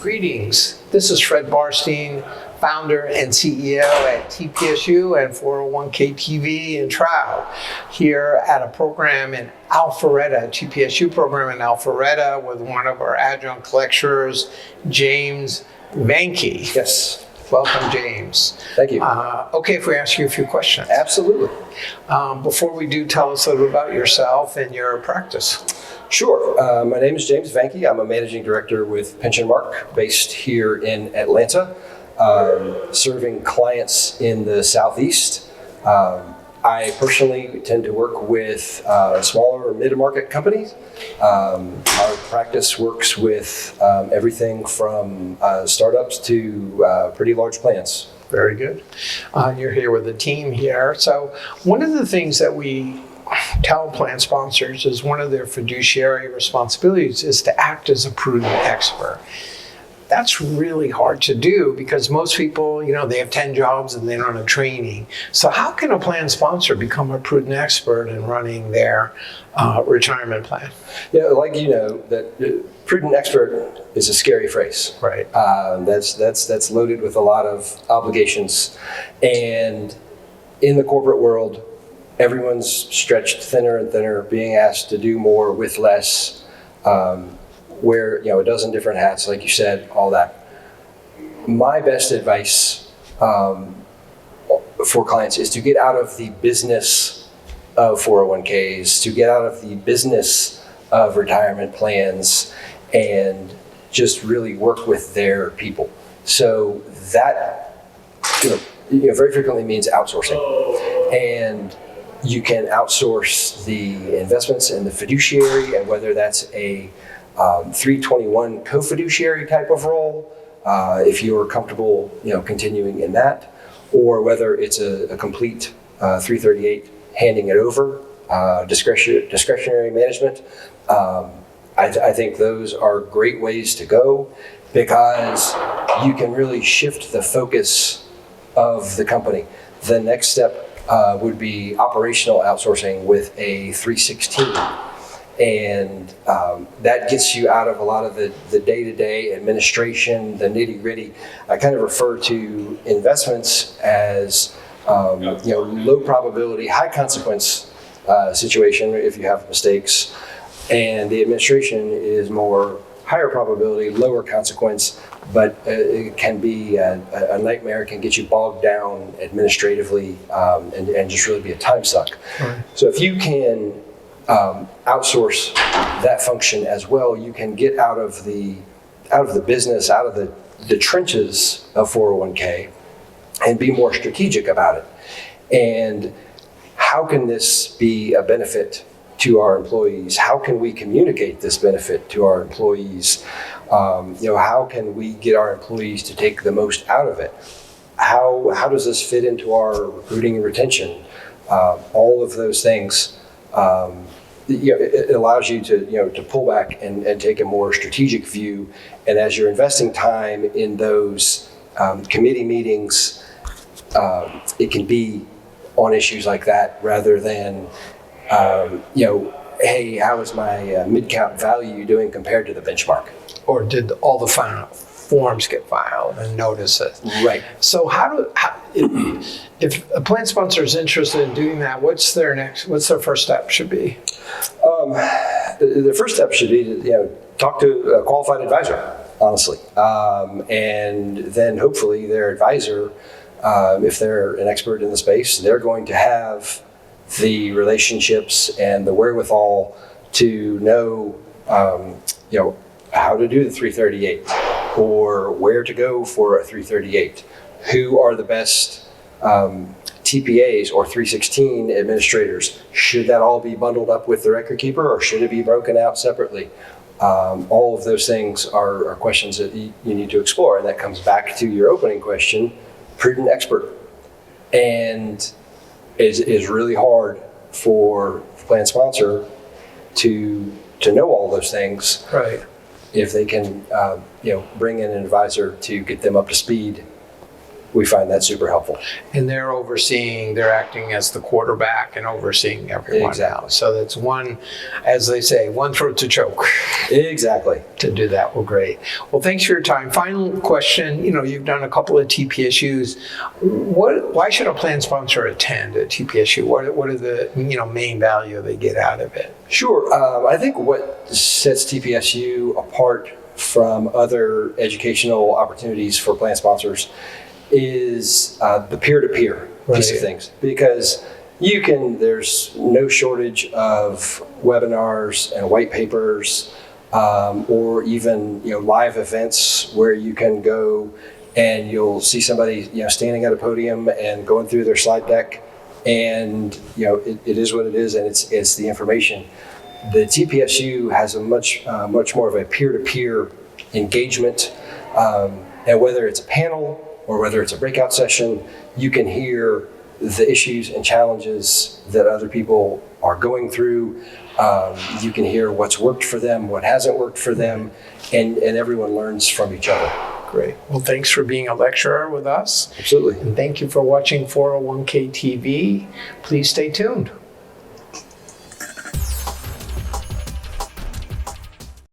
Greetings. This is Fred Barstein, founder and CEO at TPSU and 401k TV and Trout, here at a program in Alpharetta, TPSU program in Alpharetta, with one of our adjunct lecturers, James Vanke. Yes. Welcome, James. Thank you. Okay, if we ask you a few questions. Absolutely. Before we do, tell us a little bit about yourself and your practice. Sure. My name is James Vanke. I'm a managing director with Pension Mark, based here in Atlanta, serving clients in the Southeast. I personally tend to work with smaller or mid-market companies. Our practice works with everything from startups to pretty large plans. Very good. You're here with the team here. So one of the things that we tell plan sponsors is one of their fiduciary responsibilities is to act as a prudent expert. That's really hard to do because most people, they have 10 jobs and they don't have training. So how can a plan sponsor become a prudent expert in running their retirement plan? Yeah, that prudent expert is a scary phrase. Right. That's loaded with a lot of obligations. And in the corporate world, everyone's stretched thinner and thinner, being asked to do more with less. Wear a dozen different hats, like you said, all that. My best advice for clients is to get out of the business of 401ks, to get out of the business of retirement plans, and just really work with their people. So that very frequently means outsourcing, and you can outsource the investments and the fiduciary, and whether that's a 321 co-fiduciary type of role, if you're comfortable, continuing in that, or whether it's a complete 338 handing it over, discretionary management. I think those are great ways to go because you can really shift the focus of the company. The next step would be operational outsourcing with a 316. And that gets you out of a lot of the day-to-day administration, the nitty-gritty. I kind of refer to investments as low probability, high consequence situation if you have mistakes, and the administration is more higher probability, lower consequence, but it can be a nightmare. It can get you bogged down administratively and just really be a time suck. Right. So if you can outsource that function as well, you can get out of the business, out of the trenches of 401k, and be more strategic about it. And how can this be a benefit to our employees? How can we communicate this benefit to our employees? How can we get our employees to take the most out of it? How does this fit into our recruiting and retention? All of those things. It allows you to pull back and take a more strategic view. And as you're investing time in those committee meetings, it can be on issues like that rather than, hey, how is my mid-count value doing compared to the benchmark? Or did all the forms get filed and notices? Right. So if a plan sponsor is interested in doing that, what's their first step should be? The first step should be to talk to a qualified advisor, honestly, and then hopefully their advisor, if they're an expert in the space, they're going to have the relationships and the wherewithal to know, how to do the 338 or where to go for a 338. Who are the best TPAs or 316 administrators? Should that all be bundled up with the record keeper, or should it be broken out separately? All of those things are questions that you need to explore, and that comes back to your opening question, prudent expert. And is really hard for plan sponsor to know all those things. Right. If they can, bring in an advisor to get them up to speed we find that super helpful. And they're acting as the quarterback and overseeing everyone Exactly. else. So that's one, as they say, one throat to choke. Exactly. To do that. Well, great. Well, thanks for your time. Final question. You've done a couple of TPSUs. Why should a plan sponsor attend a TPSU? What are the main value they get out of it? Sure. I think what sets TPSU apart from other educational opportunities for plan sponsors is the peer-to-peer piece of things, because there's no shortage of webinars and white papers, or even live events where you can go and you'll see somebody standing at a podium and going through their slide deck, and it is what it is, and it's the information. The TPSU has a much more of a peer-to-peer engagement, and whether it's a panel or whether it's a breakout session, you can hear the issues and challenges that other people are going through. You can hear what's worked for them, what hasn't worked for them, and everyone learns from each other. Great. Well, thanks for being a lecturer with us. Absolutely. And thank you for watching 401k TV. Please stay tuned.